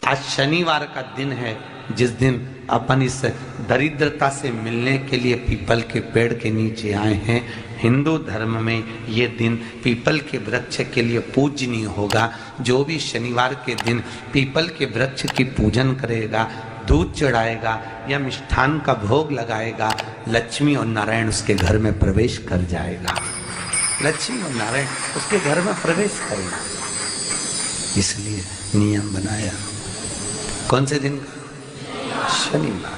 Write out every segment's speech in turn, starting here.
आज शनिवार का दिन है जिस दिन अपन इस दरिद्रता से मिलने के लिए पीपल के पेड़ के नीचे आए हैं। हिंदू धर्म में ये दिन पीपल के वृक्ष के लिए पूजनीय होगा। जो भी शनिवार के दिन पीपल के वृक्ष की पूजन करेगा, दूध चढ़ाएगा या मिष्ठान का भोग लगाएगा, लक्ष्मी और नारायण उसके घर में प्रवेश कर जाएगा। लक्ष्मी और नारायण उसके घर में प्रवेश करेगा। इसलिए नियम बनाया। कौन से दिन का? शनिवार।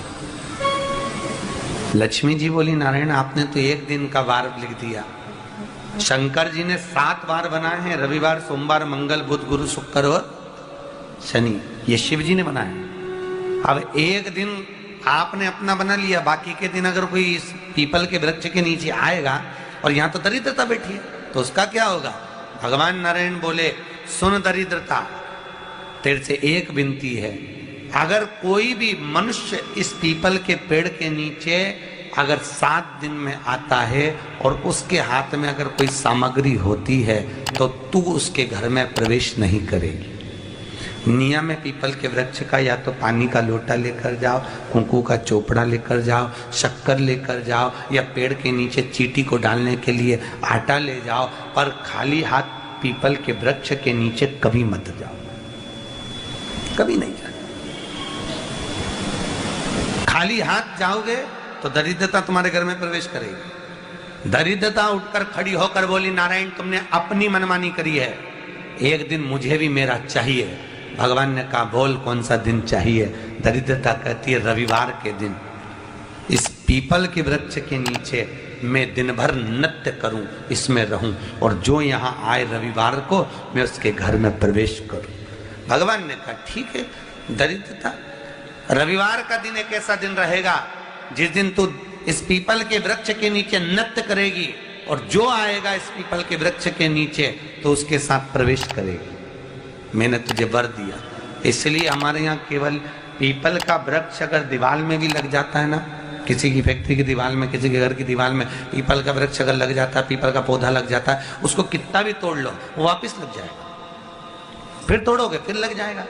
लक्ष्मी जी बोली, नारायण आपने तो एक दिन का वार लिख दिया। शंकर जी ने 7 वार बनाए हैं, रविवार, सोमवार, मंगल, बुध, गुरु, शुक्र और शनि। ये शिव जी ने बनाया। अब एक दिन आपने अपना बना लिया, बाकी के दिन अगर कोई इस पीपल के वृक्ष के नीचे आएगा और यहाँ तो दरिद्रता बैठी है तो उसका क्या होगा? भगवान नारायण बोले, सुन दरिद्रता, तेरे से एक विनती है, अगर कोई भी मनुष्य इस पीपल के पेड़ के नीचे अगर 7 दिन में आता है और उसके हाथ में अगर कोई सामग्री होती है तो तू उसके घर में प्रवेश नहीं करेगी। नियम है पीपल के वृक्ष का, या तो पानी का लोटा लेकर जाओ, कुंकू का चोपड़ा लेकर जाओ, शक्कर लेकर जाओ, या पेड़ के नीचे चींटी को डालने के लिए आटा ले जाओ, पर खाली हाथ पीपल के वृक्ष के नीचे कभी मत जाओ, कभी नहीं जाओ। खाली हाथ जाओगे तो दरिद्रता तुम्हारे घर में प्रवेश करेगी। दरिद्रता उठकर खड़ी होकर बोली, नारायण तुमने अपनी मनमानी करी है, एक दिन मुझे भी मेरा चाहिए। भगवान ने कहा, बोल कौन सा दिन चाहिए? दरिद्रता कहती है, रविवार के दिन इस पीपल के वृक्ष के नीचे मैं दिन भर नृत्य करूं, इसमें रहूं, और जो यहाँ आए रविवार को मैं उसके घर में प्रवेश करूं। भगवान ने कहा, ठीक है। दरिद्रता, रविवार का दिन एक ऐसा दिन रहेगा जिस दिन तू इस पीपल के वृक्ष के नीचे नृत्य करेगी और जो आएगा इस पीपल के वृक्ष के नीचे तो उसके साथ प्रवेश करेगी। मैंने तुझे वर दिया। इसलिए हमारे यहाँ केवल पीपल का वृक्ष अगर दीवार में भी लग जाता है ना, किसी की फैक्ट्री की दीवार में, किसी के घर की दीवार में पीपल का वृक्ष अगर लग जाता है, पीपल का पौधा लग जाता है, उसको कितना भी तोड़ लो वो वापस लग जाएगा। फिर तोड़ोगे फिर लग जाएगा।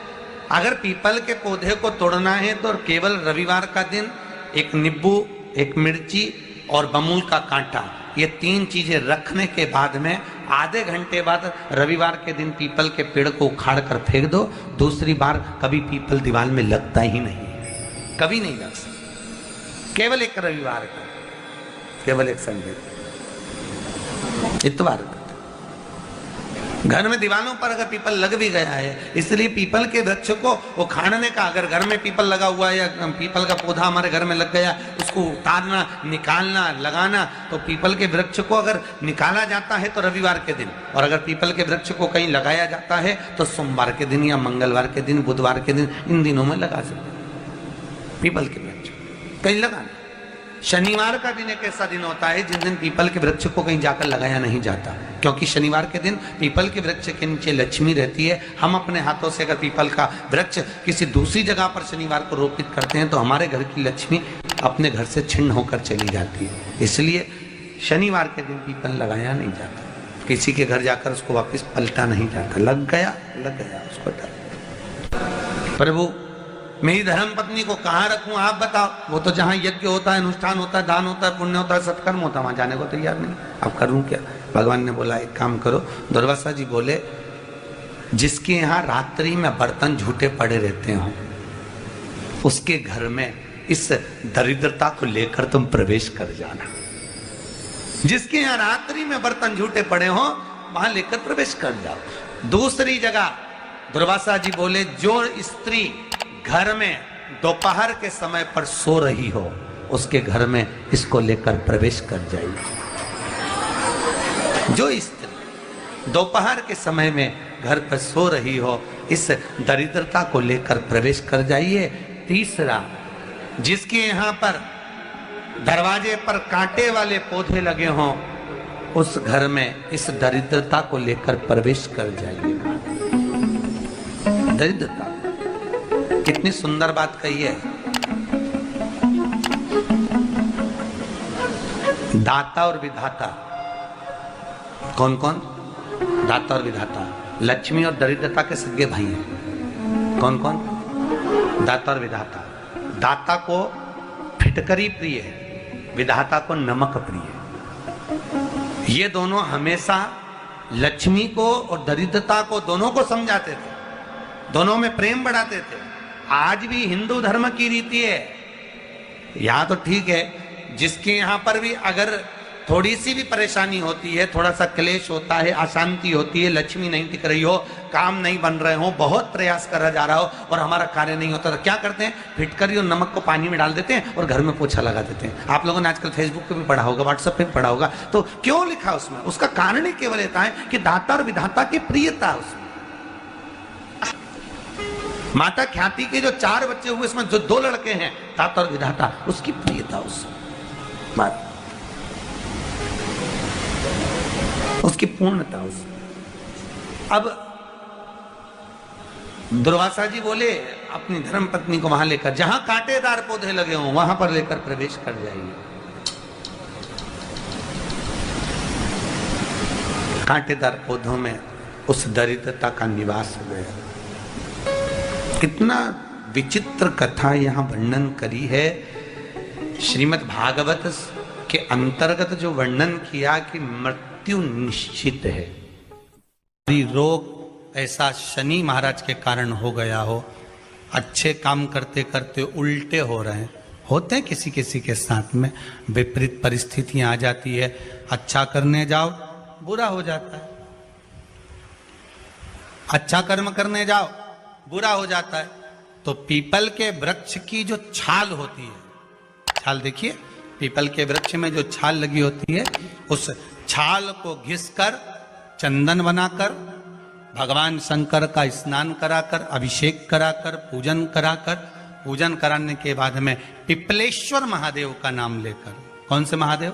अगर पीपल के पौधे को तोड़ना है तो केवल रविवार का दिन एक नींबू, एक मिर्ची और बमूल का कांटा, ये 3 चीजें रखने के बाद में आधे घंटे बाद रविवार के दिन पीपल के पेड़ को उखाड़ कर फेंक दो। दूसरी बार कभी पीपल दीवार में लगता ही नहीं, कभी नहीं लग सकता। केवल एक रविवार का, केवल एक संडे, इतवार का। घर में दीवारों पर अगर पीपल लग भी गया है, इसलिए पीपल के वृक्ष को उखाड़ने का, अगर घर में पीपल लगा हुआ है या पीपल का पौधा हमारे घर में लग गया, उसको उतारना, निकालना, लगाना, तो पीपल के वृक्ष को अगर निकाला जाता है तो रविवार के दिन, और अगर पीपल के वृक्ष को कहीं लगाया जाता है तो सोमवार के दिन या मंगलवार के दिन, बुधवार के दिन, इन दिनों में लगा सकते पीपल के वृक्ष कहीं लगाना। शनिवार का दिन एक ऐसा दिन होता है जिस दिन पीपल के वृक्ष को कहीं जाकर लगाया नहीं जाता, क्योंकि शनिवार के दिन पीपल के वृक्ष के नीचे लक्ष्मी रहती है। हम अपने हाथों से अगर पीपल का वृक्ष किसी दूसरी जगह पर शनिवार को रोपित करते हैं तो हमारे घर की लक्ष्मी अपने घर से छिन्न होकर चली जाती है। इसलिए शनिवार के दिन पीपल लगाया नहीं जाता, किसी के घर जाकर उसको वापस पलटा नहीं जाता। लग गया उसको डर। प्रभु मेरी धर्म पत्नी को कहाँ रखूं आप बताओ? वो तो जहाँ यज्ञ होता है, अनुष्ठान होता है, दान होता है, पुण्य होता है, सत्कर्म होता है, वहां जाने को तैयार नहीं। अब करूं क्या? भगवान ने बोला, एक काम करो। दुर्वासा जी बोले, जिसके यहाँ रात्रि में बर्तन झूठे पड़े रहते हो उसके घर में इस दरिद्रता को लेकर तुम प्रवेश कर जाना। जिसके यहाँ रात्रि में बर्तन झूठे पड़े हो वहां लेकर प्रवेश कर जाओ। दूसरी जगह दुर्वासा जी बोले, जो स्त्री घर में दोपहर के समय पर सो रही हो उसके घर में इसको लेकर प्रवेश कर जाइए। जो स्त्री दोपहर के समय में घर पर सो रही हो इस दरिद्रता को लेकर प्रवेश कर जाइए। तीसरा, जिसके यहाँ पर दरवाजे पर कांटे वाले पौधे लगे हों उस घर में इस दरिद्रता को लेकर प्रवेश कर जाइए। दरिद्रता, कितनी सुंदर बात कही है। दाता और विधाता, कौन कौन? दाता और विधाता। लक्ष्मी और दरिद्रता के सगे भाई हैं। कौन कौन? दाता और विधाता। दाता को फिटकरी प्रिय है, विधाता को नमक प्रिय है। ये दोनों हमेशा लक्ष्मी को और दरिद्रता को दोनों को समझाते थे, दोनों में प्रेम बढ़ाते थे। आज भी हिंदू धर्म की रीति है, यहाँ तो ठीक है, जिसके यहाँ पर भी अगर थोड़ी सी भी परेशानी होती है, थोड़ा सा क्लेश होता है, अशांति होती है, लक्ष्मी नहीं टिक रही हो, काम नहीं बन रहे हो, बहुत प्रयास करा जा रहा हो और हमारा कार्य नहीं होता, तो क्या करते हैं, फिटकरी और नमक को पानी में डाल देते हैं और घर में पोछा लगा देते हैं। आप लोगों ने आजकल फेसबुक पे भी पढ़ा होगा, व्हाट्सएप पे भी पढ़ा होगा। तो क्यों लिखा उसमें? उसका कारण ही केवल इतना है कि दाता और विधाता की प्रियता उसमें। माता ख्याति के जो 4 बच्चे हुए, इसमें जो 2 लड़के हैं, दाता और विधाता, उसकी प्रियता उसमें, उसकी पूर्णता उसमें। अब दुर्वासा जी बोले अपनी धर्म पत्नी को वहां लेकर, जहां कांटेदार पौधे लगे हों वहां पर लेकर प्रवेश कर जाइए। कांटेदार पौधों में उस दरिद्रता का निवास हो गया। कितना विचित्र कथा यहां वर्णन करी है। श्रीमद् भागवत के अंतर्गत जो वर्णन किया कि मृत्यु निश्चित है, रोग ऐसा शनि महाराज के कारण हो गया हो, अच्छे काम करते करते उल्टे हो रहे हैं, होते हैं किसी किसी के साथ में, विपरीत परिस्थितियां आ जाती है, अच्छा करने जाओ बुरा हो जाता है, अच्छा कर्म करने जाओ बुरा हो जाता है। तो पीपल के वृक्ष की जो छाल होती है, छाल देखिए, पीपल के वृक्ष में जो छाल लगी होती है, उस छाल को घिसकर चंदन बनाकर भगवान शंकर का स्नान कराकर, अभिषेक कराकर, पूजन कराकर, पूजन कराने के बाद में पिपलेश्वर महादेव का नाम लेकर, कौन से महादेव?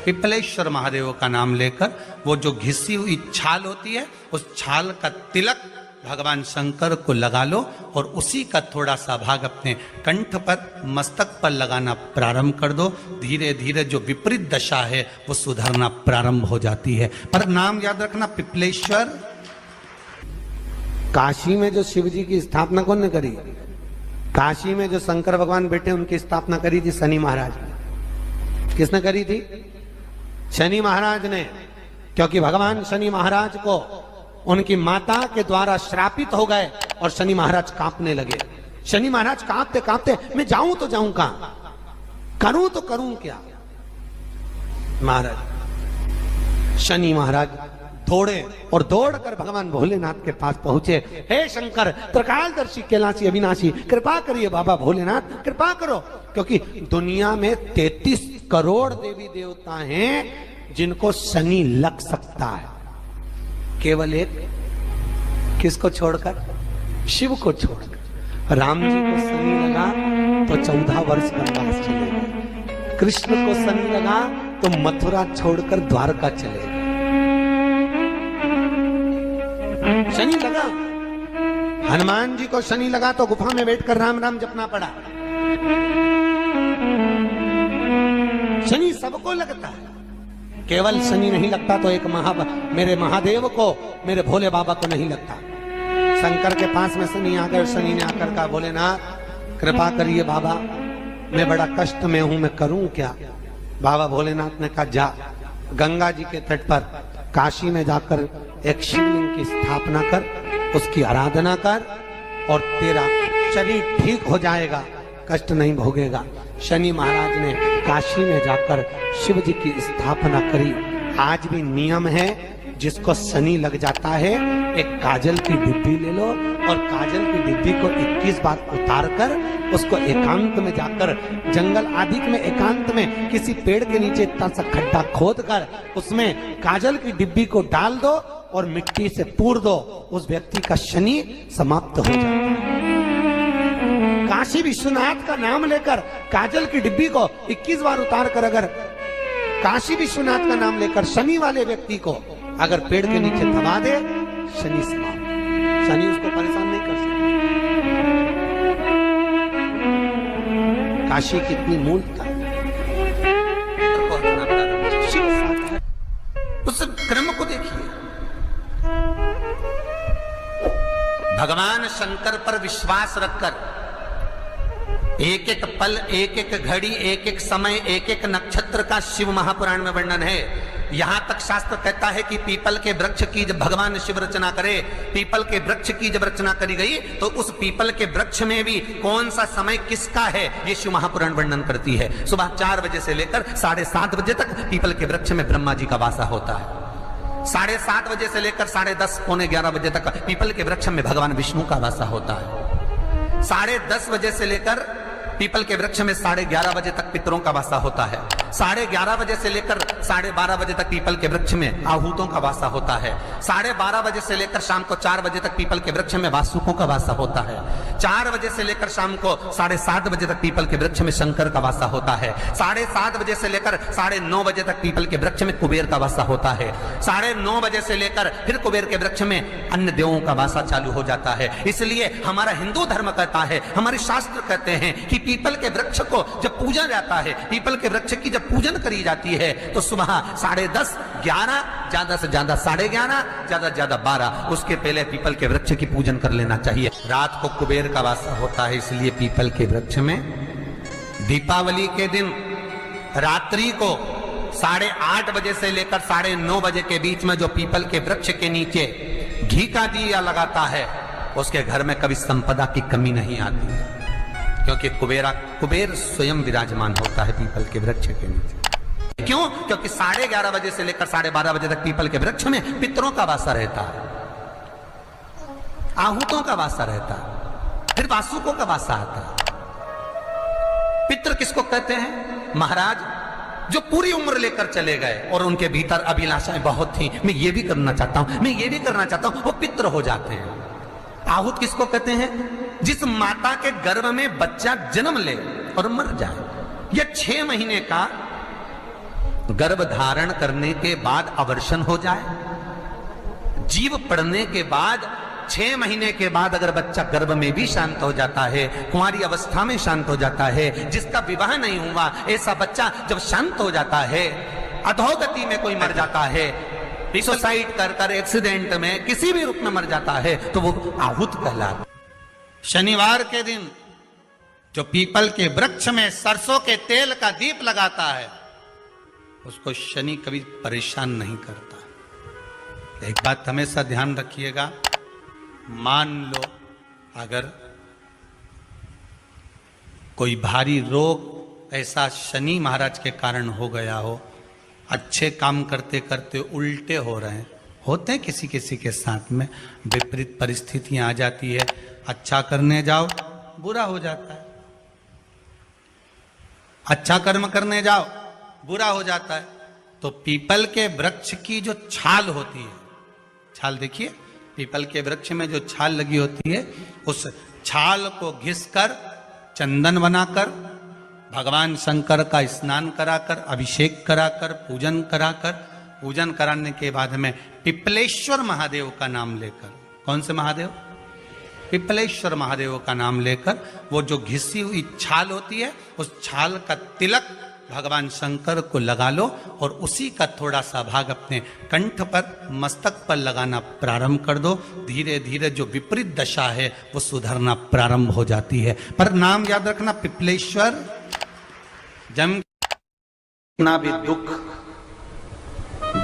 पिपलेश्वर महादेव का नाम लेकर वो जो घिसी हुई छाल होती है, उस छाल का तिलक भगवान शंकर को लगा लो और उसी का थोड़ा सा भाग अपने कंठ पर, मस्तक पर लगाना प्रारंभ कर दो। धीरे धीरे जो विपरीत दशा है वो सुधरना प्रारंभ हो जाती है। पर नाम याद रखना, पिपलेश्वर। काशी में जो शिव जी की स्थापना कौन ने करी? काशी में जो शंकर भगवान बैठे उनकी स्थापना करी थी शनि महाराज ने। किसने करी थी? शनि महाराज ने। क्योंकि भगवान शनि महाराज को उनकी माता के द्वारा श्रापित हो गए और शनि महाराज कांपने लगे। शनि महाराज कांपते कांपते, मैं जाऊं तो जाऊं कहां, करूं तो करूं क्या? महाराज, शनि महाराज दौड़े और दौड़कर भगवान भोलेनाथ के पास पहुंचे। हे शंकर, त्रिकालदर्शी, कैलाशी, अविनाशी, कृपा करिए बाबा भोलेनाथ, कृपा करो। क्योंकि दुनिया में 33 करोड़ देवी देवता हैं जिनको शनि लग सकता है, केवल एक, किसको छोड़कर? शिव को छोड़कर। राम जी को शनि लगा तो 14 वर्ष वनवास चले गए। कृष्ण को शनि लगा तो मथुरा छोड़कर द्वारका चले गए। शनि लगा। हनुमान जी को शनि लगा तो गुफा में बैठकर राम राम जपना पड़ा। शनि सबको लगता है, केवल शनि नहीं लगता तो एक मेरे महादेव को, मेरे भोले बाबा को नहीं लगता। शंकर के पास में शनि आ गए। शनि ने आकर कहा, भोलेनाथ कृपा करिए बाबा, मैं बड़ा कष्ट में हूं, मैं करूं क्या? बाबा भोलेनाथ ने कहा, जा गंगा जी के तट पर काशी में जाकर एक शिवलिंग की स्थापना कर, उसकी आराधना कर और तेरा शरीर ठीक हो जाएगा, कष्ट नहीं भोगेगा। शनि महाराज ने काशी में जाकर शिव जी की स्थापना करी। आज भी नियम है, जिसको शनि लग जाता है, एक काजल की डिब्बी ले लो और काजल की डिब्बी को 21 बार उतार कर उसको एकांत में जाकर, जंगल आदि में एकांत में किसी पेड़ के नीचे इतना सा खड्डा खोद कर उसमें काजल की डिब्बी को डाल दो और मिट्टी से पूर दो, उस व्यक्ति का शनि समाप्त हो जाता है। काशी विश्वनाथ का नाम लेकर काजल की डिब्बी को 21 बार उतार कर अगर काशी विश्वनाथ का नाम लेकर शनि वाले व्यक्ति को अगर पेड़ के नीचे दबा दे, शनि समाप्त, शनि उसको परेशान नहीं कर सकता। काशी कितनी मूलता है, उस क्रम को देखिए। भगवान शंकर पर विश्वास रखकर एक एक पल, एक एक घड़ी, एक एक समय, एक एक नक्षत्र का शिव महापुराण में वर्णन है। यहां तक शास्त्र कहता है कि पीपल के वृक्ष की जब भगवान शिव रचना करे, पीपल के वृक्ष की जब रचना करी गई तो उस पीपल के वृक्ष में भी कौन सा समय किसका है ये शिव महापुराण वर्णन करती है। सुबह 4 बजे से लेकर 7:30 बजे तक पीपल के वृक्ष में ब्रह्मा जी का वासा होता है। 7:30 बजे से लेकर 10:30 पौने 11 बजे तक पीपल के वृक्ष में भगवान विष्णु का वासा होता है। 10:30 बजे से लेकर पीपल के वृक्ष में 11:30 बजे तक पितरों का वासा होता है। 11:30 बजे से लेकर 12:30 बजे तक पीपल के वृक्ष में आहूतों का वासा होता है। 12:30 बजे से लेकर शाम को 4 बजे तक पीपल के वृक्ष में वासुकों का वासा होता है। 4 बजे से लेकर शाम को 7:30 बजे तक पीपल के वृक्ष में शंकर का वासा होता है। 7:30 बजे से लेकर 9:30 बजे तक पीपल के वृक्ष में कुबेर का वासा होता है। 9:30 बजे से लेकर फिर कुबेर के वृक्ष में अन्य देवों का वासा चालू हो जाता है। इसलिए हमारा हिंदू धर्म कहता है, हमारे शास्त्र कहते हैं कि पीपल के वृक्ष को जब पूजा जाता है, पीपल के वृक्ष की जब पूजन करी जाती है तो सुबह 10:30, 11, ज्यादा से ज्यादा 11:30, ज्यादा से ज्यादा 12, उसके पहले पीपल के वृक्ष की पूजन कर लेना चाहिए। रात को कुबेर का वासा होता है, इसलिए पीपल के वृक्ष में दीपावली के दिन रात्रि को 8:30 बजे से लेकर 9:30 बजे के बीच में जो पीपल के वृक्ष के नीचे घी का दिया लगाता है उसके घर में कभी संपदा की कमी नहीं आती है, क्योंकि कुबेर स्वयं विराजमान होता है पीपल के वृक्ष के नीचे। क्यों? क्योंकि 11:30 बजे से लेकर 12:30 बजे तक पीपल के वृक्ष में पितरों का वासा रहता है, आहूतों का वासा रहता है, फिर वासुकों का वासा आता है। पितृ किसको कहते हैं? महाराज जो पूरी उम्र लेकर चले गए और उनके भीतर अभिलाषाएं बहुत थी, मैं ये भी करना चाहता हूं, मैं ये भी करना चाहता हूं, वो पितृ हो जाते हैं। आहूत किसको कहते हैं? जिस माता के गर्भ में बच्चा जन्म ले और मर जाए, या 6 महीने का गर्भ धारण करने के बाद अवर्षण हो जाए, जीव पड़ने के बाद 6 महीने के बाद अगर बच्चा गर्भ में भी शांत हो जाता है, कुंवारी अवस्था में शांत हो जाता है, जिसका विवाह नहीं हुआ ऐसा बच्चा जब शांत हो जाता है, अधोगति में कोई मर जाता है, सुसाइड कर एक्सीडेंट में किसी भी रूप में मर जाता है, तो वो आहूत कहलाता। शनिवार के दिन जो पीपल के वृक्ष में सरसों के तेल का दीप लगाता है उसको शनि कभी परेशान नहीं करता। एक बात हमेशा ध्यान रखिएगा, मान लो अगर कोई भारी रोग ऐसा शनि महाराज के कारण हो गया हो, अच्छे काम करते करते उल्टे हो रहे हैं, होते हैं किसी किसी के साथ में, विपरीत परिस्थितियां आ जाती है, अच्छा करने जाओ बुरा हो जाता है, अच्छा कर्म करने जाओ बुरा हो जाता है। तो पीपल के वृक्ष की जो छाल होती है, छाल देखिए, पीपल के वृक्ष में जो छाल लगी होती है, उस छाल को घिसकर चंदन बनाकर भगवान शंकर का स्नान कराकर, अभिषेक कराकर, पूजन कराने के बाद में पिपलेश्वर महादेव का नाम लेकर, कौन से महादेव? पिपलेश्वर महादेव का नाम लेकर वो जो घिसी हुई छाल होती है उस छाल का तिलक भगवान शंकर को लगा लो और उसी का थोड़ा सा भाग अपने कंठ पर, मस्तक पर लगाना प्रारंभ कर दो। धीरे धीरे जो विपरीत दशा है वो सुधरना प्रारंभ हो जाती है। पर नाम याद रखना, पिपलेश्वर। जम कितना भी दुख,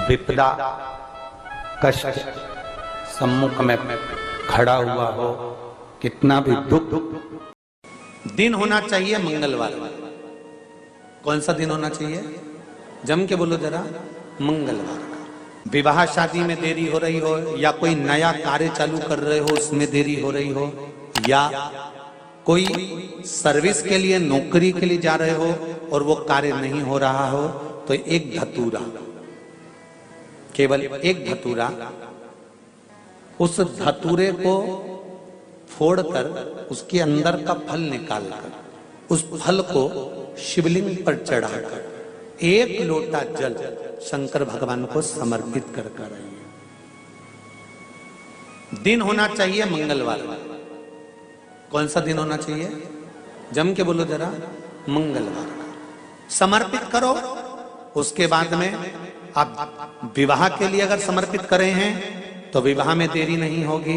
विपदा, कष्ट सम्मुख में खड़ा हुआ हो, कितना भी दुख, दिन होना चाहिए मंगलवार। कौन सा दिन होना चाहिए? जम के बोलो जरा, मंगलवार का। विवाह शादी में देरी हो रही हो, या कोई नया कार्य चालू कर रहे हो उसमें देरी हो रही हो, या कोई सर्विस के लिए, नौकरी के लिए जा रहे हो और वो कार्य नहीं हो रहा हो, तो एक धतूरा, केवल एक धतूरा, उस धतूरे को फोड़कर उसके अंदर का फल निकालकर उस फल को शिवलिंग पर चढ़ाकर 1 लोटा जल शंकर भगवान को समर्पित कर रहे हैं। दिन होना चाहिए मंगलवार। कौन सा दिन होना चाहिए? जम के बोलो जरा, मंगलवार का समर्पित करो। उसके बाद में आप विवाह के लिए अगर समर्पित करे हैं तो विवाह में देरी नहीं होगी।